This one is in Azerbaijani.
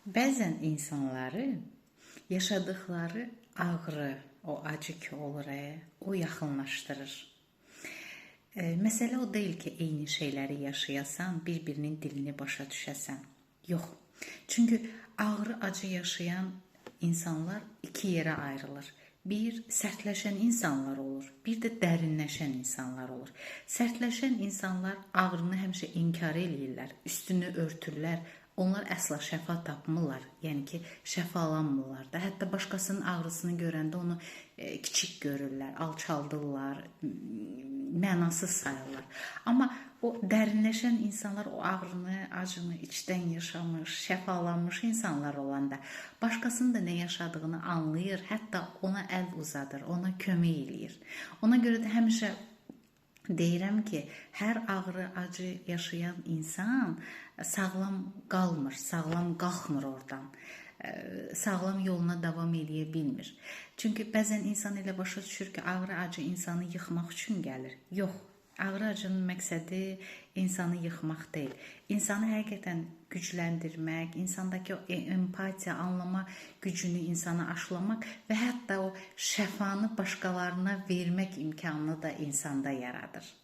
Bəzən insanları yaşadıkları ağrı, o acı ki olur, o yaxınlaşdırır. Məsələ o deyil ki, eyni şeyləri yaşayasan, bir-birinin dilini başa düşəsən. Yox. Çünki ağrı, acı yaşayan insanlar iki yerə ayrılır. Bir, sərtləşən insanlar olur, bir də dərinləşən insanlar olur. Sərtləşən insanlar ağrını həmişə inkar eləyirlər, üstünü örtürlər. Onlar əsla şəfa tapmırlar, yəni ki, şəfalanmırlar da. Hətta başqasının ağrısını görəndə onu kiçik görürlər, alçaldırlar, mənasız sayırlar. Amma o dərinləşən insanlar, o ağrını, acını içdən yaşamış, şəfalanmış insanlar olanda başqasının da nə yaşadığını anlayır, hətta ona əl uzadır, ona kömək eləyir. Ona görə də həmişə deyirəm ki, hər ağrı, acı yaşayan insan sağlam qalmır, sağlam qalxmır oradan. Sağlam yoluna davam eləyə bilmir. Çünki bəzən insan elə başa düşür ki, ağrı, acı insanı yıxmaq üçün gəlir. Yox, ağrı, acının məqsədi insanı yıxmaq deyil. İnsanı həqiqətən gücləndirmək, insandakı o empatiya, anlama gücünü insana aşılamaq və hətta o şəfanı başqalarına vermək imkanını da insanda yaradır.